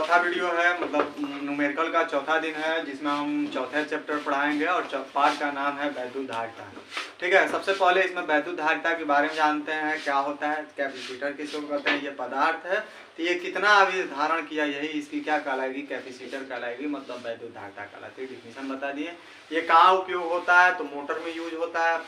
चौथा वीडियो है, मतलब न्यूमेरिकल का चौथा दिन है, जिसमें हम चौथे चैप्टर पढ़ाएंगे और पाठ का नाम है वैद्युत धारिता। ठीक है, सबसे पहले इसमें वैद्युत धारिता के बारे में जानते हैं, क्या होता है, कैपेसिटर किसको कहते हैं, ये पदार्थ है, तो ये कितना आवेश धारण किया, यही इसकी क्या कहलाएगी, कैपेसिटर कहलाएगी, मतलब वैद्युत धारिता कहलाती है। डिफिनीशन बता दिए। ये कहाँ उपयोग होता है, तो मोटर में यूज होता है,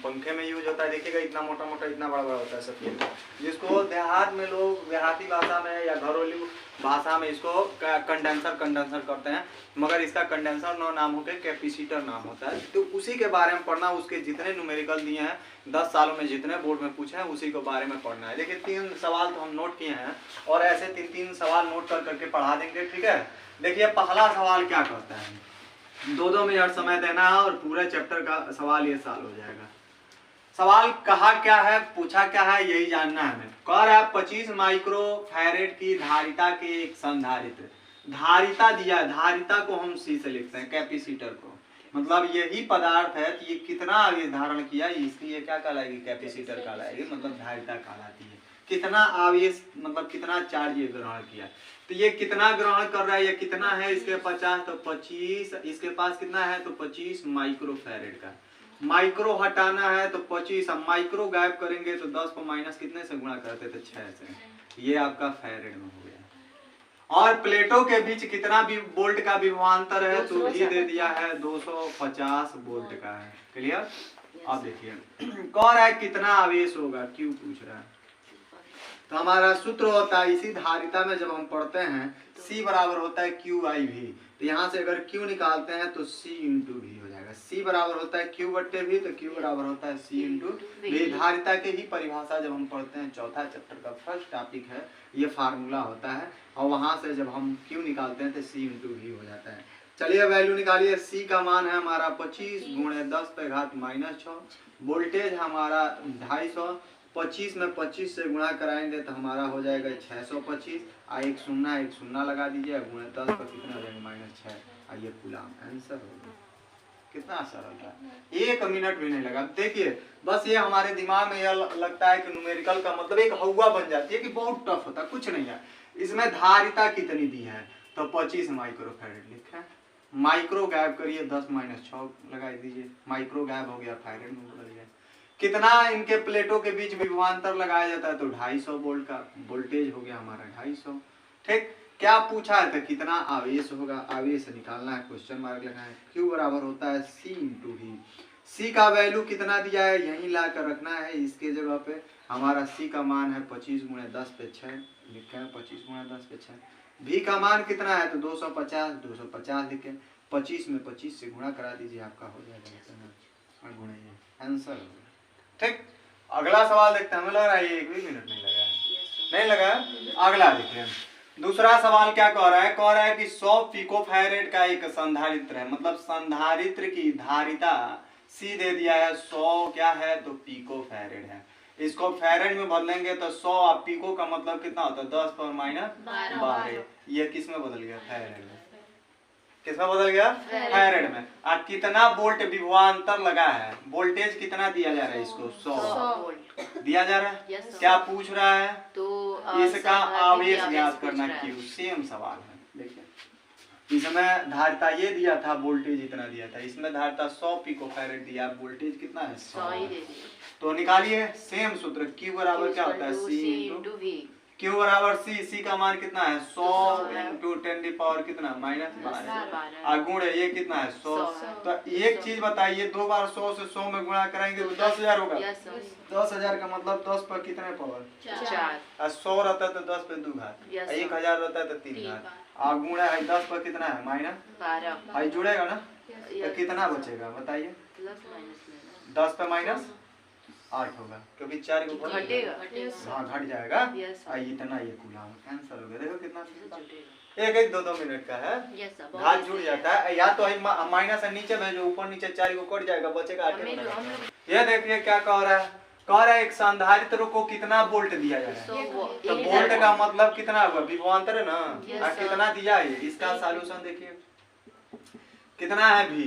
पंखे में यूज होता है। देखिएगा इतना मोटा मोटा इतना बड़ा बड़ा होता है सफेद, जिसको देहात में लोग देहाती भाषा में या घरेलू भाषा में इसको कंडेंसर करते हैं, मगर इसका कंडेंसर नाम होकर कैपेसिटर नाम होता है। तो उसी के बारे में पढ़ना, उसके जितने न्यूमेरिकल दिए हैं 10 सालों में जितने बोर्ड में पूछे हैं उसी के बारे में पढ़ना है। देखिए 3 सवाल तो हम नोट किए हैं और ऐसे 3-3 सवाल नोट कर करके पढ़ा देंगे। ठीक है, देखिए पहला सवाल क्या कहता है, 2-2 मिनट समय देना है और पूरे चैप्टर का सवाल ये साल हो जाएगा। सवाल कहा क्या है, पूछा क्या है, यही जानना है हमें। कह रहा है 25 माइक्रो फैरेड की धारिता के एक संधारित्र, धारिता दिया है, धारिता को हम सी से लिखते हैं, कैपेसिटर को, मतलब यही पदार्थ है कि ये कितना आवेश धारण किया, इसलिए क्या कहलाएगी, कैपेसिटर कहलाएगी, मतलब धारिता कहलाती है। कितना आवेश मतलब कितना चार्ज ये ग्रहण किया, तो ये कितना ग्रहण कर रहा है, ये कितना है, इसके 50 तो 25, इसके पास कितना है तो 25 माइक्रो फैरेड का। माइक्रो हटाना है तो 25, हम माइक्रो गायब करेंगे तो 10 को माइनस कितने से गुणा करते थे, 6 से। ये आपका फैरेड में हो गया। और प्लेटों के बीच कितना भी वोल्ट का विभवांतर है, तो ये दे दिया है 250 वोल्ट का है। क्लियर। अब देखिए कह रहा है कितना आवेश होगा, क्यों पूछ रहा है, तो हमारा सूत्र होता है इसी धारिता में जब हम पढ़ते हैं C बराबर होता है QI_V, तो यहाँ से अगर Q निकालते हैं तो C × V हो जाएगा। C बराबर होता है Q/V, तो Q बराबर होता है C × V। धारिता के ही परिभाषा जब हम पढ़ते हैं, चौथा चैप्टर का फर्स्ट टॉपिक है, ये फार्मूला होता है, और वहाँ से जब हम Q निकालते हैं तो C × V हो जाता है। चलिए वैल्यू निकालिए। C का मान है हमारा 25 × 10⁻⁻6, वोल्टेज हमारा 250, 25 में 25 से गुणा कराएंगे तो हमारा हो जाएगा 625, एक शून्य लगा दीजिए, गुणे 10 पर कितना हो जाएगा -6, ये कूलाम आंसर होगा। कितना सरल था, 1 मिनट भी नहीं लगा। देखिए बस ये हमारे दिमाग में यह लगता है कि न्यूमेरिकल का मतलब एक हवा बन जाती है कि बहुत टफ होता है, कुछ नहीं है। इसमें धारिता कितनी दी है, तो 25 माइक्रो फैरेड लिखा है, माइक्रो गायब करिए 10 - 6 लगा दीजिए, माइक्रो गायब हो गया, फैरेड में बदल गया। कितना इनके प्लेटों के बीच विभवांतर लगाया जाता है, तो 250 वोल्ट का वोल्टेज हो गया हमारा 250। ठीक, क्या पूछा है, तो कितना आवेश होगा, आवेश निकालना है, क्वेश्चन मार्क लगाना है। Q बराबर होता है C × V। C का वैल्यू कितना दिया है, यहीं ला कर रखना है इसके जगह पे। हमारा C का मान है 25 × 10⁻6 लिखा है, 25 × 10⁻6। V का मान कितना है, तो 250 लिखे, 25 में 25 से गुणा करा दीजिए, आपका हो जाएगा गुणे, आंसर हो गया। ठीक, अगला सवाल देखते हैं। हमें लग रहा है ये 1 भी मिनट नहीं लगा है, नहीं लगा। अगला देखिए, दूसरा सवाल क्या कह रहा है, कह रहा है कि 100 पिकोफैरेड का एक संधारित्र है, मतलब संधारित्र की धारिता C दे दिया है 100 क्या है, तो पिकोफैरेड है। इसको फैरेड में बदलेंगे तो 100 और पिको का मतलब कितना होता है, 10⁻12। ये किस में बदल गया, फैरेड में। किसमें बदल गया, फैरेड में। और कितना वोल्ट विभवांतर लगा है, वोल्टेज कितना दिया जा रहा है, इसको 100 वोल्ट दिया जा रहा है। क्या पूछ रहा है, तो इसका आवेश ज्ञात करना, क्यों, सेम सवाल है। देखिए इसमें धारिता ये दिया था, वोल्टेज इतना दिया था, इसमें धारिता 100 पिकोफैरेड दिया, वोल्टेज कितना है 100। तो निकालिए सेम सूत्र, Q बराबर क्या होता है, C × V। Q बराबर C का मान कितना है 100 × 10⁻, कितना -12, और गुणे ये कितना है 100। तो एक चीज बताइए, 2 बार 100 से 100 में गुणा कराएंगे तो 10,000 होगा। 10,000 का मतलब 10 पर कितने पावर 4, और 100 रहता है तो 10 पे 2 घात, 1000 रहता है तो 3 घात, और गुणे है 10 पर कितना है -12, जुड़ेगा ना, तो कितना बचेगा बताइए, 10 पे -8 होगा, क्योंकि 4 को घटेगा, हाँ घट जाएगा, इतना ये कूलाम आंसर हो गया। देखो कितना 1 2 मिनट का है, घात जुड़ जाता है, या तो माइनस से नीचे भेजो, ऊपर नीचे 4 को कट जाएगा, बचेगा 8। ये देखिए क्या कह रहा है, एक संधारित्र को कितना वोल्ट दिया जा रहा है, तो वोल्ट का मतलब कितना होगा, विभवांतर है ना, और कितना दिया है, इसका सॉल्यूशन देखिए कितना है, भी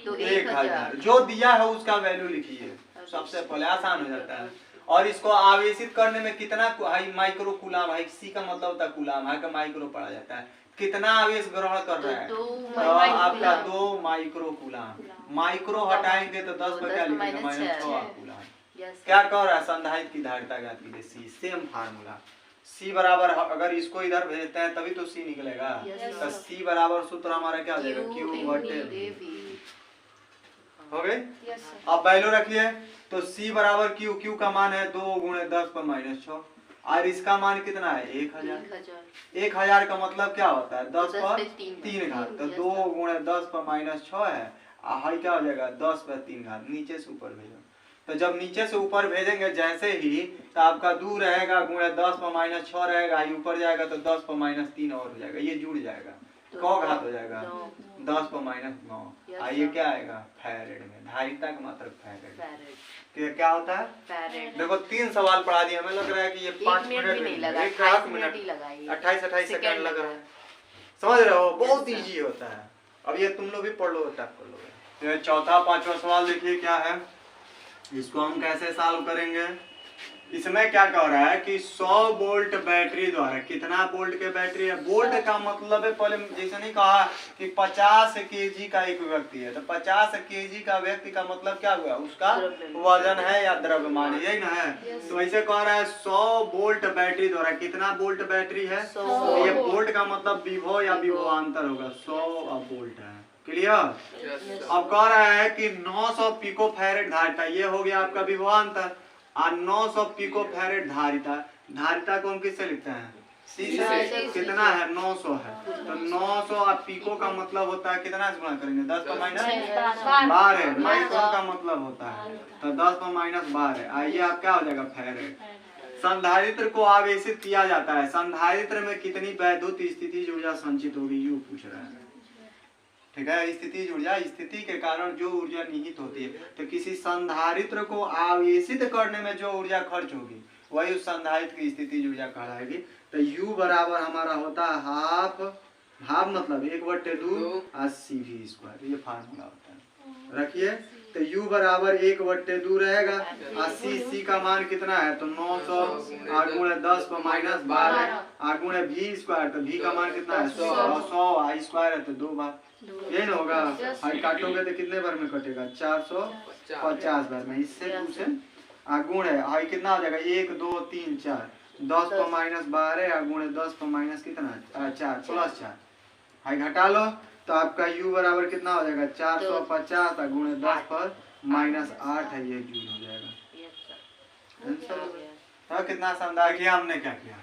1000, जो दिया है उसका वैल्यू लिखिए, सबसे पहले आसान हो जाता है। और इसको आवेशित करने में कितना माइक्रो कूलाम है, C का मतलब होता है कूलाम, है का माइक्रो पढ़ा जाता है, कितना आवेश ग्रहण कर रहा है? तो आपका 2 माइक्रो कूलाम। माइक्रो हटाएंगे तो 10 पर क्या लिखेंगे? -6 कूलाम। क्या कर रहा है? संधारित्र की धारिता ज्ञात कीजिए। सी सेम फार्मूला। सी बराबर, अगर इसको इधर भेजते हैं तभी तो सी निकलेगा। तो सी बराबर सूत्र हमारा क्या हो जाएगा? Q/V। हो गए? अब वैल्यू रखिए। तो C बराबर Q, Q का मान है 2 × 10 पर -6 और इसका मान कितना है? 1000। 1000 का मतलब क्या होता है? 10 पर 3 घात। तो 2 × 10 पर -6 है। हाई क्या हो जाएगा? 10 पर 3 घात। नीचे से ऊपर भेजो। तो जब नीचे से ऊपर भेजेंगे जैसे ही, तो आपका दूर रहेगा × 10 पर -6 रहेगा, ये ऊपर जाएगा तो 10 पर -3 और हो जाएगा, ये जुड़ जाएगा। कौ घात हो जाएगा? 10 पर -9। आइए क्या आएगा? फैरेड में। धारिता का मतलब फैरेड। क्या होता है? फैरेड। देखो 3 सवाल पढ़ा दिए, हमें लग रहा है कि ये 5 मिनट नहीं लगा, 1 मिनट 28 सेकंड लग रहा है। समझ रहे हो? बहुत इजी होता है। अब ये तुम लोग भी पढ़ लो, टफ कर लोगे। तो चौथा 5वां सवाल देखिए क्या है, इसको हम कैसे सॉल्व करेंगे। इसमें क्या कह रहा है कि 100 वोल्ट बैटरी द्वारा, कितना वोल्ट के बैटरी है? वोल्ट का मतलब है, पहले जैसे नहीं कहा कि 50 केजी का एक व्यक्ति है, तो 50 केजी का व्यक्ति का मतलब क्या हुआ? उसका वजन है या द्रव्यमान, यही ना है। तो ऐसे कह रहा है 100 वोल्ट बैटरी द्वारा, कितना वोल्ट बैटरी है? तो ये वोल्ट का मतलब विभव या विभवांतर होगा। 100 वोल्ट है। क्लियर? अब कह रहा है कि 900 पिको फैरेड धारिता, ये हो गया आपका विभवांतर, और 900 पिको फैरेड धारिता। धारिता को हम किससे लिखते हैं? सी से। कितना है? 900 है। तो 900 और पिको का मतलब होता है, कितना से गुणा करेंगे? 10 पर -12। माइक्रो का मतलब होता है, तो 10 पर -12। आइए आप क्या हो जाएगा? फैरेड। संधारित्र को आवेशित किया जाता है। संधारित्र में कितनी वैद्युत स्थितिज ऊर्जा संचित होगी? यू पूछ रहा है। ठीक है? स्थितिज ऊर्जा, स्थिति के कारण जो ऊर्जा निहित होती है। तो किसी संधारित्र को आवेशित करने में जो ऊर्जा खर्च होगी वही उस संधारित्र की स्थितिज ऊर्जा कहलाएगी। तो U बराबर हमारा होता है हाफ मतलब 1/2 और CV²। ये फार्मूला होता है, रखिए। तो U बराबर 1/2 रहेगा और C का मान कितना है? तो 900 × 10 पर -12 और × V²। तो V का मान कितना है? 100 I² है तो 2 बार। ये ना होगा? हाई काटोगे तो कितने बार में कटेगा? 450 बार में। इससे पूछे गुण है, हाई कितना हो जाएगा? 1 2 3 4, 10 पर -12 और × 10 पर कितना? 4 + 4। हाई घटा लो तो आपका U बराबर कितना हो जाएगा? 450 और × 10 पर -8 है, ये जूल हो जाएगा। तो कितना शानदार किया हमने। क्या किया?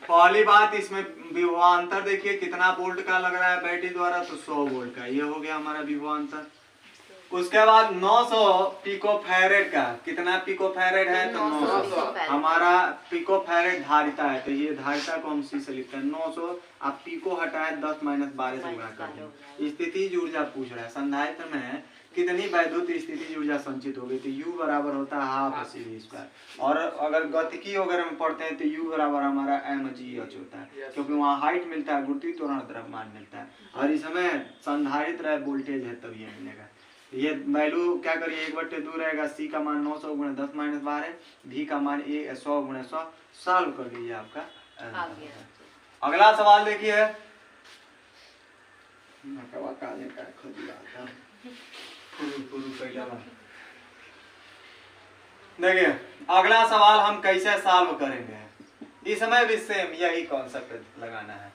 पहली बात, इसमें विभवांतर देखिए कितना वोल्ट का लग रहा है बैटरी द्वारा, तो 100 वोल्ट का। ये हो गया हमारा विभवांतर। उसके बाद 900 पिको फैरेड का, कितना पिको फैरेड है? तो 900 हमारा पिको फैरेड धारिता है, तो ये धारिता को हम सी से लिखते हैं। 900 आप पिको हटाए 10 - 12 से गुणा कर दें। स्थितिज ऊर्जा पूछ रहा है, संधारित्र में कितनी वैद्युत स्थितिज ऊर्जा संचित होगी? तो U बराबर होता है हाफ CV²। और अगर गतिकी वगैरह में पढ़ते हैं तो U बराबर हमारा mgh होता है, क्योंकि वहाँ हाइट मिलता है, गुरुत्वीय त्वरण द्रव्यमान मिलता है, और इसमें संधारित्र वोल्टेज है तब ये मिलेगा। ये वैल्यू क्या करिए? 1/2 रहेगा। C का मान 900 × 10 - 12, V का मान 100 × 100। सॉल्व कर लीजिए, आपका अगला सवाल देखिए। देखिए अगला सवाल हम कैसे सॉल्व करेंगे। इसमें भी सेम यही कॉन्सेप्ट लगाना है।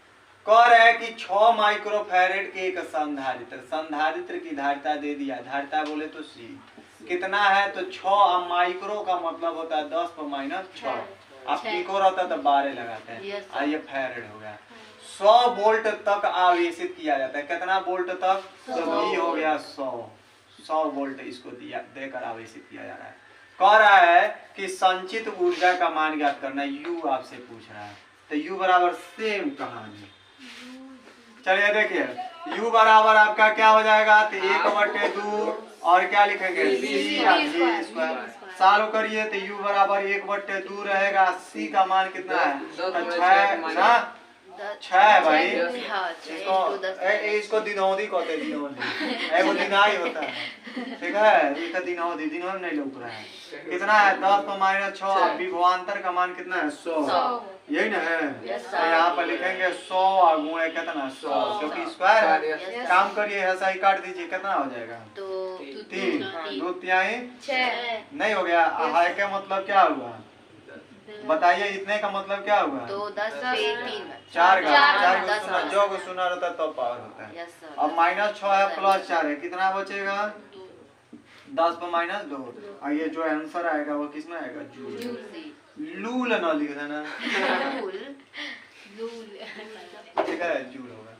कह रहे हैं कि 6 माइक्रो फैरेड के एक संधारित्र की धारिता दे दिया। धारिता बोले तो C कितना है? तो 6 माइक्रो का मतलब होता है 10 पर -6। अब पिको रहता है तो 12 लगाते हैं। आइए फैरेड हो गया। 100 वोल्ट तक आवेशित किया जाता है। कितना वोल्ट तक? तो V हो गया 100 वोल्ट इसको देकर आवेशित किया जा रहा है। कह रहा है कि संचित ऊर्जा का मान ज्ञात करना है। U आपसे पूछ रहा है, तो U बराबर सेम कहानी। चलिए देखिए U बराबर आपका क्या हो जाएगा? तो 1/2 और क्या लिखेंगे? CV²। सॉल्व करिए तो U बराबर 1/2 रहेगा। C का मान कितना है? तो 6 ना, 6 है भाई। हाँ, इसको दिनौदी कहते हैं, दिनौदी एगो दिनाई होता है, ठीक है। इसका दिनौदी नहीं लौक रहा है। कितना है 10⁻6। विभवांतर का मान कितना है 100, यही ना है। तो यहाँ पर लिखेंगे 100 और गुणे कितना 100, क्योंकि स्क्वायर है। काम करिए ऐसा ही काट दीजिए, कितना हो जाएगा 3 2 तिहाई 6 नहीं हो गया। हाई का मतलब क्या हुआ बताइए, इतने का मतलब क्या हुआ 2 10 3 4 का सुना, जो को सुना रहता है तो पावर होता है। अब -6 है प्लस 4 है, कितना बचेगा 10 पर -2। और ये जो आंसर आएगा वो किसमें आएगा जूल। लूल ना लिख देना, ठीक है जूल होगा।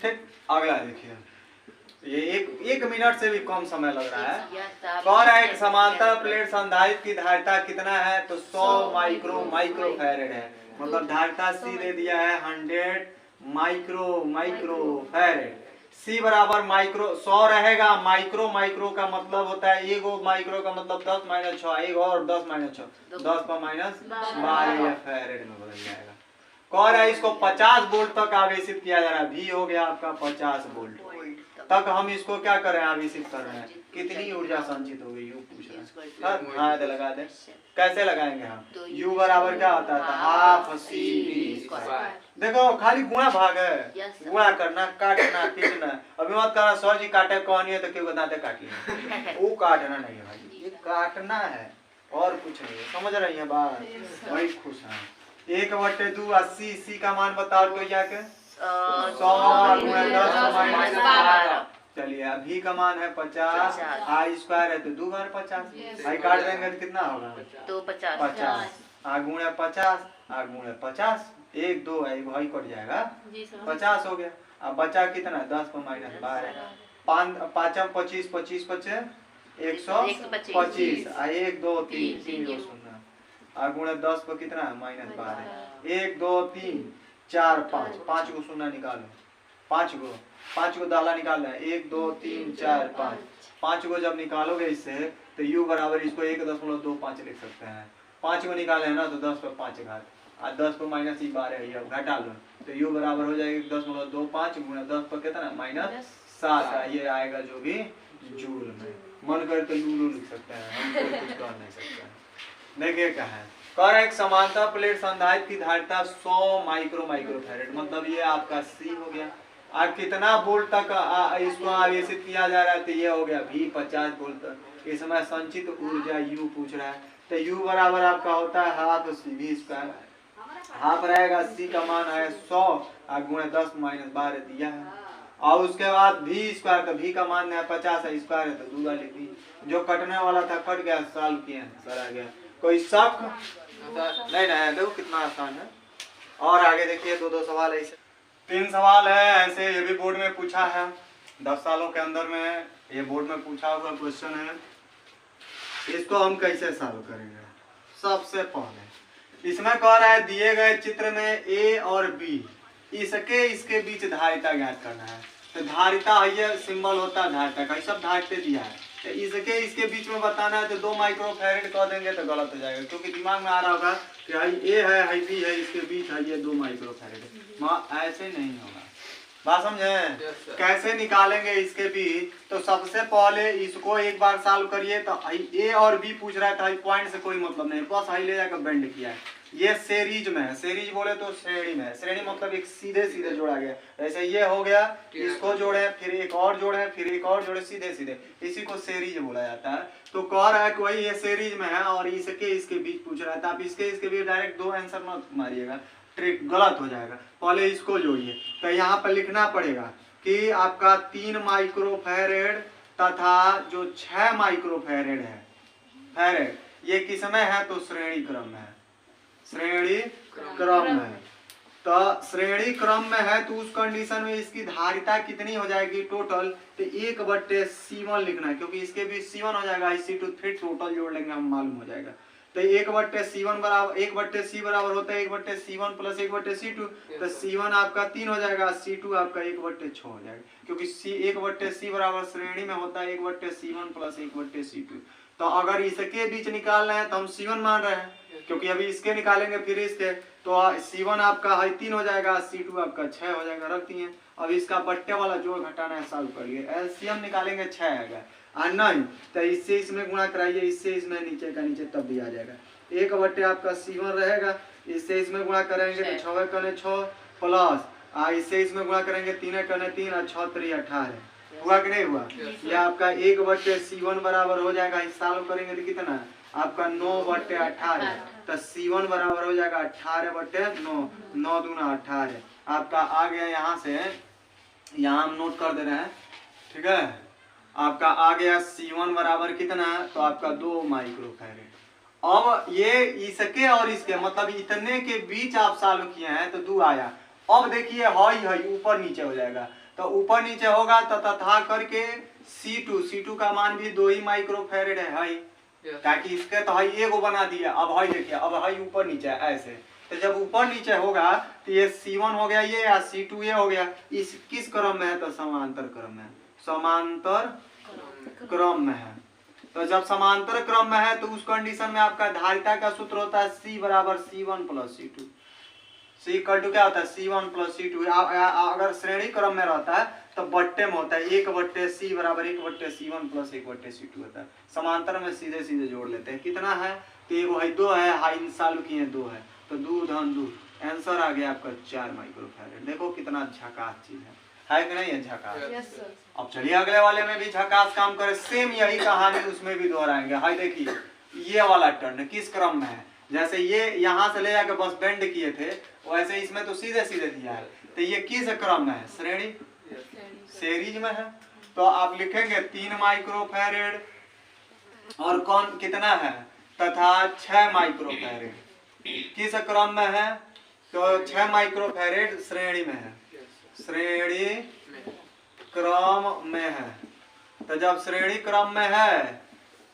ठीक, अगला देखिए, ये एक मिनट से भी कम समय लग रहा है। कौन है एक समांतर प्लेट संधारित्र की धारिता कितना है, तो 100 माइक्रोफैरेड है। मतलब धारिता सी दे दिया है 100 माइक्रोफैरेड। सी बराबर माइक्रो 100 रहेगा, माइक्रो का मतलब होता है एगो माइक्रो का मतलब 10-6, एक और 10-6, 10 पर -12 फैरेड में बदल जाएगा। कौन है इसको 50 वोल्ट तक आवेशित किया जा रहा है। भी हो गया आपका 50 वोल्ट तक। हम इसको क्या कर रहे हैं, आवेशित कर रहे हैं। कितनी ऊर्जा संचित हो गई यू पूछ रहे हैं। हाँ लगा दे, कैसे लगाएंगे हम। U बराबर क्या होता था, हाफ CV²। देखो खाली गुणा भाग है, गुणा करना, काटना, खींचना। अभी मत करना 100 जी काटे कौन है तो क्यों दांते काट लिया, वो काटना नहीं है भाई, ये काटना है और कुछ नहीं है। समझ रही है बात, बड़ी खुश है। 1/2 80, सी का मान बताओ तो जाके 100 गुणे 10 चलिए। अभी का मान है 50, आई स्क्वायर है तो 2 बार 50, भाई काट देंगे तो कितना होगा तो 50 आ गुणे 50 आ गुणे 50, 1 2 है भाई कट जाएगा 50 हो गया। अब बचा कितना 10 पर -12, 5 25 25 बचे 125, 1 2 3 3 2 0 आ गुणे 10 पर कितना है -12, 1 2 3 4 5 5 को शून्य निकालो, 5 को दाला निकालना है, 1 2 3 4 5 को जब निकालोगे इससे तो u बराबर इसको 1.25 लिख सकते हैं। 5 को निकाले है ना तो 10 पर 5 घात, और 10 पर -12 है, अब घटा लो तो u बराबर हो जाएगा 1.25 गुणा 10 पर कितना -7, ये आएगा जो भी जूल में। मन करे तो लूलू लिख सकते हैं, हम कुछ कर नहीं सकते। देखिए क्या है, कर एक समांतर प्लेट संधारित्र की धारिता 100 माइक्रोफैरेड, मतलब ये आपका C हो गया। अब कितना वोल्ट तक इसको आवेशित किया जा रहा है, तो ये हो गया भी 50 वोल्ट तक। इसमें संचित ऊर्जा U पूछ रहा है, तो U बराबर आपका होता है हाफ CV²। हाफ रहेगा, C का मान है 100 और गुणे 10 -12 दिया है। और उसके बाद V² का V का मान है 50 है, स्क्वायर है तो 2 बार लिख दी। जो कटने वाला था कट गया, सॉल्व किए सर आ गया। कोई शक नहीं ना, देखो कितना आसान है। और आगे देखिए 2 सवाल ऐसे 3 सवाल है ऐसे, ये भी बोर्ड में पूछा है 10 सालों के अंदर में, ये बोर्ड में पूछा हुआ क्वेश्चन है। इसको हम कैसे सॉल्व करेंगे। सबसे पहले इसमें कह रहा है दिए गए चित्र में A और B इसके बीच धारिता ज्ञात करना है। तो धारिता ये सिंबल होता है धारिता का, सब धारिता दिया है, तो इसके बीच में बताना है। तो 2 माइक्रोफैरेड कह देंगे तो गलत हो जाएगा, क्योंकि दिमाग में आ रहा होगा कि हाई A है हाई B है, इसके बीच है ये 2 माइक्रोफैरेड। ऐसे नहीं होगा, बात समझे। कैसे निकालेंगे इसके बीच, तो सबसे पहले इसको एक बार सॉल्व करिए। तो A और B पूछ रहा है, तो पॉइंट से कोई मतलब नहीं, बस हाई ले जाकर बेंड किया है। ये सीरीज में है, सीरीज बोले तो श्रेणी में है, श्रेणी मतलब एक सीधे सीधे जोड़ा गया। ऐसे ये हो गया, इसको जोड़े फिर एक और जोड़े फिर एक और जोड़े, सीधे सीधे, इसी को सीरीज बोला जाता है। तो कह रहा है कि वही ये सीरीज में है और इसके बीच पूछ रहा है, तो आप इसके बीच डायरेक्ट 2 आंसर मत मारिएगा, ट्रिक गलत हो जाएगा। पहले इसको जोड़िए, तो यहाँ पर लिखना पड़ेगा कि आपका 3 माइक्रोफैरेड तथा जो 6 माइक्रोफैरेड है फैरेड, ये किसमें है, तो श्रेणी क्रम में है, श्रेणी क्रम में। तो श्रेणी क्रम में है तो उस कंडीशन में इसकी धारिता कितनी हो जाएगी टोटल, तो 1/C1 लिखना है, क्योंकि इसके भी C1 हो जाएगा, C2 फिर टोटल जोड़ लेंगे हम मालूम हो जाएगा। तो 1/C1 बराबर 1/C बराबर होता है 1/C1 प्लस 1/C2, तो C1 आपका 3 हो जाएगा, C2 आपका 1/6 हो जाएगा, क्योंकि 1/C बराबर श्रेणी में होता है 1/C1 प्लस 1/C2। तो अगर इसके बीच निकालना है तो हम C1 मान रहे हैं, क्योंकि अभी इसके निकालेंगे फिर इसके, तो C1 आपका है 3 हो जाएगा, C2 आपका 6 हो जाएगा, रख दिए। अब इसका बट्टे वाला जोड़ घटाना है, सॉल्व करिए। LCM निकालेंगे 6 आएगा, और नहीं तो इससे इसमें गुणा कराइए, इससे इसमें नीचे का नीचे, तब भी आ जाएगा। 1 बट्टे आपका C1 रहेगा, इससे इसमें गुणा करेंगे तो 6 कने 6 प्लस इससे इसमें गुणा करेंगे 3 कने 3 और 6 3 18। हुआ कि नहीं हुआ? ये आपका 1 बट्टे C1 बराबर हो जाएगा, इस सॉल्व करेंगे तो कितना आपका 9 बट्टे 18, तो C1 बराबर हो जाएगा 18 बट्टे 9, 9 दूना 18 आपका आ गया। यहाँ से यहाँ हम नोट कर दे रहे हैं, ठीक है। आपका आ गया C1 बराबर कितना, तो आपका 2 माइक्रोफैरेड। अब ये इसके और इसके मतलब इतने के बीच आप सॉल्व किए हैं तो 2 आया। अब देखिए हई ऊपर नीचे हो जाएगा, तो ऊपर नीचे होगा तो तथा करके C2 का मान भी 2 ही माइक्रोफैरेड है, ताकि इसके तो हई एगो बना दिया। अब हई देखिए, अब हई ऊपर नीचे ऐसे, तो जब ऊपर नीचे होगा तो ये C1 हो गया ये, या C2 ये हो गया। इस किस क्रम में है, तो समांतर क्रम में, समांतर क्रम में है। तो जब समांतर क्रम में है तो उस कंडीशन में आपका धारिता का सूत्र होता है C बराबर C1 plus C2। C equal to क्या होता है, C1 प्लस C2। अगर श्रेणी क्रम में रहता है तो बट्टे में होता है, 1 बट्टे C बराबर 1 बट्टे C1 प्लस 1 बट्टे C2 होता है। समांतर में सीधे सीधे जोड़ लेते हैं। कितना है, तो एगो है 2 है, हाई सॉल्व किए 2 है, तो 2 धन 2, आंसर आ गया आपका 4 माइक्रोफैरेड। देखो कितना झकास चीज है कि नहीं है, झकास। Yes sir. अब चलिए अगले वाले में भी झकास काम करे, सेम यही कहानी उसमें भी दोहराएंगे। हाय देखिए ये वाला टर्न किस क्रम में है, जैसे ये यहाँ से ले जाकर बस बेंड किए थे, वैसे इसमें तो सीधे सीधे दिया है। तो ये किस क्रम में है, श्रेणी सीरीज में है। तो आप लिखेंगे 3 माइक्रोफैरेड और कौन कितना है, तथा 6 माइक्रोफैरेड किस क्रम में है, तो 6 माइक्रोफैरेड श्रेणी में है, श्रेणी क्रम में है। तो जब श्रेणी क्रम में है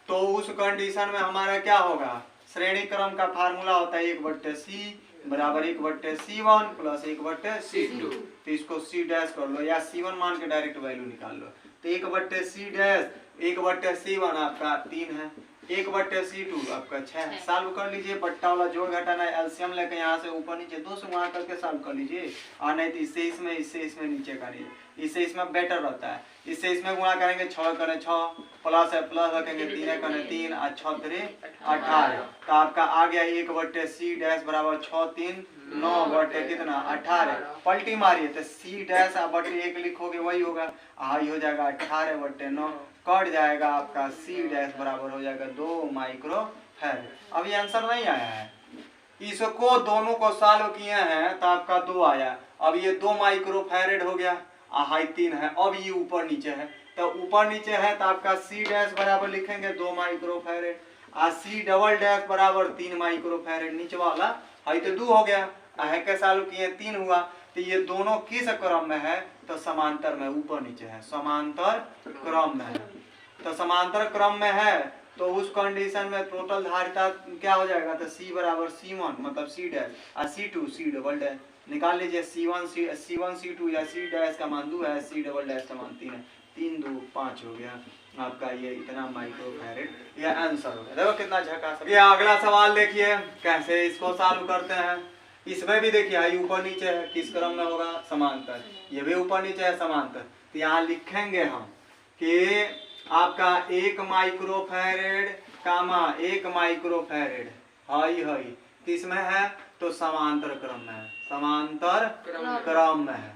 तो उस कंडीशन में हमारा क्या होगा, श्रेणी क्रम का फार्मूला होता है 1 बट्टे C बराबर 1 बट्टे C1 प्लस 1 बट्टे C2। तो इसको C डैश कर लो या C1 मान के डायरेक्ट वैल्यू निकाल लो। तो 1 बट्टे C डैश 1 बट्टे C1 आपका 3 है, 1 बट्टे C2 आपका 6 है। सॉल्व कर लीजिए, पट्टा वाला जोड़ घटाना है, एलसीएम लेके यहाँ से ऊपर नीचे 2 से गुणा करके सॉल्व कर लीजिए। और नहीं तो इससे इसमें नीचे करिए, इससे इसमें बेटर रहता है। इससे इसमें गुणा करेंगे 6 करें 6 प्लस है प्लस रखेंगे 3 करें 3 और 6 3 18। तो आपका आ गया 1 बट्टे C डैश बराबर 6 3 9 बट्टे कितना 18। पलटी मारिए तो C डैश बट्टे 1 लिखोगे वही होगा, आई हो जाएगा 18 बट्टे 9, कट जाएगा आपका C डैश बराबर हो जाएगा 2 माइक्रोफैरेड। अब ये आंसर नहीं आया है, इसको दोनों को सॉल्व किए हैं तो आपका 2 आया। अब ये 2 माइक्रोफैरेड हो गया, हाई 3 है। अब ये ऊपर नीचे है, तो ऊपर नीचे है तो आपका C डैश बराबर लिखेंगे 2 माइक्रोफैरेड और C डबल डैश बराबर 3 माइक्रोफैरेड। नीचे वाला हाई तो 2 हो गया, है के सॉल्व किए 3 हुआ। तो ये दोनों किस क्रम में है, तो समांतर में, ऊपर नीचे है, समांतर क्रम में है। तो समांतर क्रम में है तो उस कंडीशन में टोटल धारिता क्या हो जाएगा, तो C बराबर C1 मतलब C डैश और C2 C डबल डैश। निकाल लीजिए C1 C2 या C डैश का मान 2 है, C डबल डैश का मान 3 है, 3 2 5 हो गया आपका ये इतना माइक्रोफैरेड। ये आंसर हो गया। देखो कितना झकास। ये अगला सवाल देखिए कैसे इसको सॉल्व करते हैं। इसमें भी देखिए आई ऊपर नीचे है, किस क्रम में होगा, समांतर। ये भी ऊपर नीचे है, समांतर। तो यहाँ लिखेंगे हम कि आपका 1 माइक्रोफैरेड कामा 1 माइक्रोफैरेड हाई किसमें है, तो समांतर क्रम में है, समांतर क्रम में है।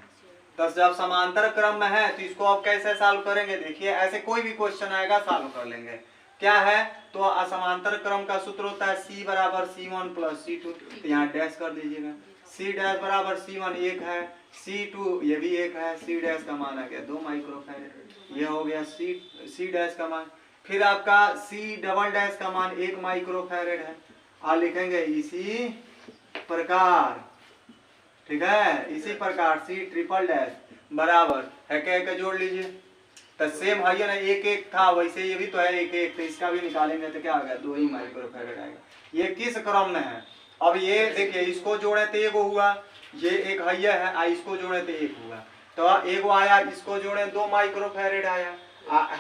तो जब समांतर क्रम में है तो इसको आप कैसे सॉल्व करेंगे, देखिए ऐसे कोई भी क्वेश्चन आएगा सॉल्व कर लेंगे। क्या है, तो असमांतर क्रम का सूत्र होता है C बराबर C1 प्लस C2। तो यहाँ डैश कर दीजिएगा, C डैश बराबर C1 1 है, C2 ये भी 1 है, C डैश का मान आ गया 2 माइक्रोफैरेड। ये हो गया C डैश का मान। फिर आपका C डबल डैश का मान 1 माइक्रोफैरेड है, और लिखेंगे इसी प्रकार, ठीक है, इसी प्रकार C ट्रिपल डैश बराबर है क्या जोड़ लीजिए। तो सेम है ना, 1 1 था वैसे ये भी तो है 1 1, तो इसका भी निकालेंगे तो क्या आ गया 2 ही माइक्रोफैरेड आएगा। ये किस क्रम में है, अब ये देखिए इसको जोड़े तो 1 हुआ, ये एक है, इसको जोड़े तो 1 हुआ, तो 1 आया, इसको जोड़े 2 माइक्रोफैरेड आया,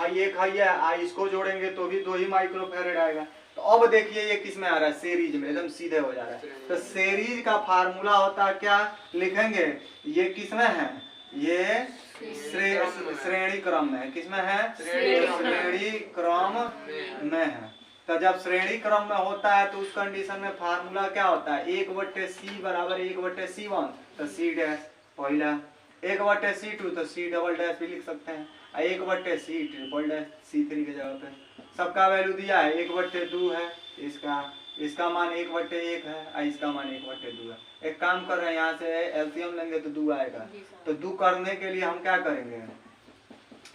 एक है, इसको जोड़ेंगे तो भी 2 ही माइक्रोफैरेड आएगा। तो अब देखिए ये किस में आ रहा है, सीरीज में, एकदम सीधे हो जा रहा है। तो सीरीज का फार्मूला होता है क्या लिखेंगे, ये किस में है, ये श्रेणी क्रम में है। किस में है, श्रेणी क्रम में है। तो जब श्रेणी क्रम में होता है तो उस कंडीशन में फार्मूला क्या होता है, 1/c बराबर 1/c1, तो c डैश पहला, 1/c2 तो c डबल डैश भी लिख सकते हैं, 1/c ट्रिपल डैश c3 के जगह पे। सबका वैल्यू दिया है, 1/2 है, इसका मान 1/1 है और इसका मान 1/2 है। एक काम कर रहे हैं, यहाँ से एलसीएम लेंगे तो 2 आएगा। तो 2 करने के लिए हम क्या करेंगे,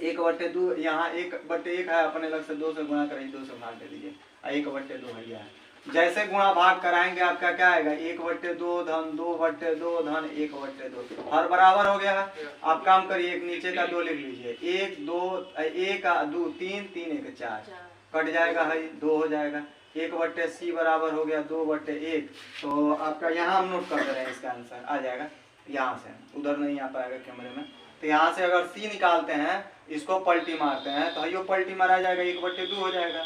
1/2 यहाँ 1/1 है, अपने लग से 2 से गुणा करेंगे, 2 से भाग दे दीजिए, 1/2 है यह। जैसे गुणा भाग कराएंगे आपका क्या आएगा, 1/2 धन 2/2 धन 1/2, हर बराबर हो गया है। आप काम करिए, एक नीचे का 2 लिख लीजिए, 1 2 1 2 3 3 1 4 कट जाएगा है, 2 हो जाएगा। 1/c बराबर हो गया 2/1। तो आपका यहाँ हम नोट कर दे रहे हैं, इसका आंसर आ जाएगा यहाँ से, उधर नहीं आ पाएगा कैमरे में। तो यहाँ से अगर c निकालते हैं, इसको पलटी मारते हैं तो यो पलटी मारा जाएगा, 1/2 हो जाएगा।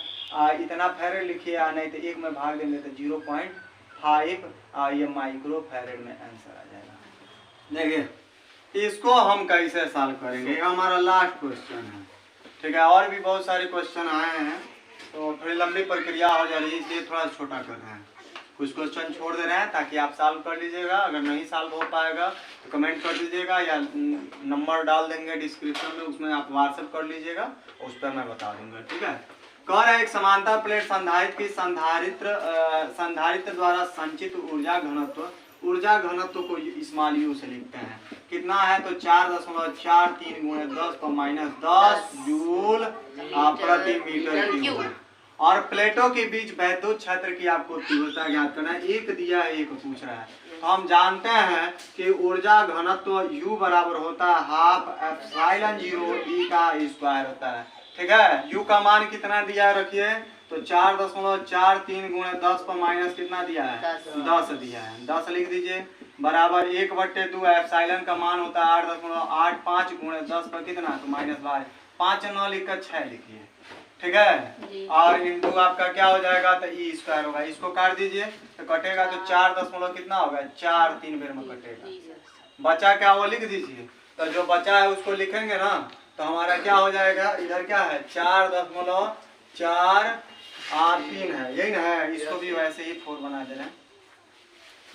इतना फैरेड लिखिए, नहीं तो 1 में भाग देंगे तो 0.5 ये माइक्रो फैरेड में आंसर आ जाएगा। देखिए इसको हम कैसे सॉल्व करेंगे, ये हमारा लास्ट क्वेश्चन है, ठीक है। और भी बहुत सारे क्वेश्चन आए हैं तो थोड़ी लंबी प्रक्रिया हो जा रही है, इसलिए थोड़ा छोटा कर रहे हैं। कुछ क्वेश्चन छोड़ दे रहे हैं ताकि आप सॉल्व कर लीजिएगा। अगर नहीं सॉल्व हो पाएगा तो कमेंट कर दीजिएगा या नंबर डाल देंगे डिस्क्रिप्शन में, उसमें आप व्हाट्सएप कर लीजिएगा, उस पर मैं बता दूंगा, ठीक है। कह रहा है एक समांतर प्लेट संधारित्र की संधारित्र द्वारा संचित ऊर्जा घनत्व को स्मॉल यू से लिखते हैं। कितना है तो 4.43 × 10⁻10 जूल प्रति मीटर क्यूब। और प्लेटों के बीच वैद्युत क्षेत्र की आपको तीव्रता ज्ञात करना है। एक दिया है, एक पूछ रहा है। तो हम जानते हैं कि ऊर्जा घनत्व U बराबर होता है 12ε0 E का स्क्वायर होता है, ठीक है। U का मान कितना दिया है रखिए, तो 4.43 × 10⁻ कितना दिया है, 10 दिया है, 10 लिख दीजिए बराबर 1/2 एप्सिलॉन का मान होता है 8.85 × 10 पर कितना, तो -12, 5 9 लिखकर 6 लिखिए, ठीक है। और इंटू आपका क्या हो जाएगा, तो ई स्क्वायर होगा, इसको काट दीजिए तो कटेगा तो 4 कितना होगा, 4 3 बेर में कटेगा। बचा क्या वो लिख दीजिए, तो जो बचा है उसको लिखेंगे ना, तो हमारा क्या हो जाएगा, इधर क्या है 4.483 है, यही ना है। इसको भी वैसे ही 4 बना दे रहे हैं,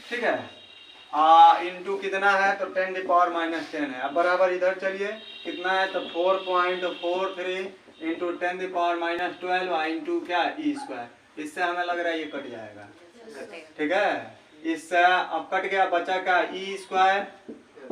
ठीक है। इंटू कितना है तो 10⁻⁻10 है। अब बराबर इधर चलिए कितना है तो 4.43 इंटू 10⁻12 इंटू क्या ई स्क्वायर। इससे हमें लग रहा है ये कट जाएगा, ठीक है। इससे अब कट गया, बचा क्या ई स्क्वायर।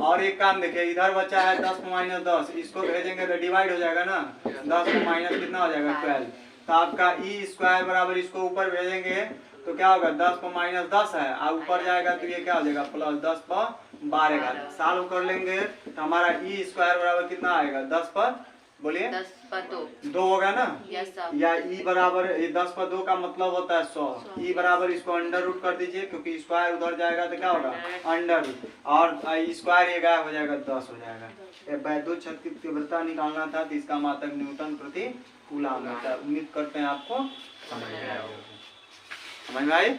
और एक काम देखिए, इधर बचा है 10⁻10, इसको भेजेंगे तो डिवाइड हो जाएगा ना, 10 को माइनस कितना हो जाएगा 12। तो आपका ई स्क्वायर बराबर इसको ऊपर भेजेंगे तो क्या होगा, 10 को -10 है, और ऊपर जाएगा तो ये क्या हो जाएगा +10 पर 12 का सॉल्व कर लेंगे तो हमारा ई स्क्वायर बराबर कितना आएगा, 10 पर बोलिए 10 पर 2 होगा ना, या ई बराबर 10 पर 2 का मतलब होता है 100। ई बराबर इसको अंडर रूट कर दीजिए, क्योंकि स्क्वायर उधर जाएगा तो क्या होगा अंडर रूट, और स्क्वायर ये गायब हो जाएगा, 10 हो जाएगा। वैद्युत क्षेत्र की तीव्रता निकालना था तो इसका मात्रक न्यूटन प्रति कूलम होता है। उम्मीद करते हैं आपको समझ में आई।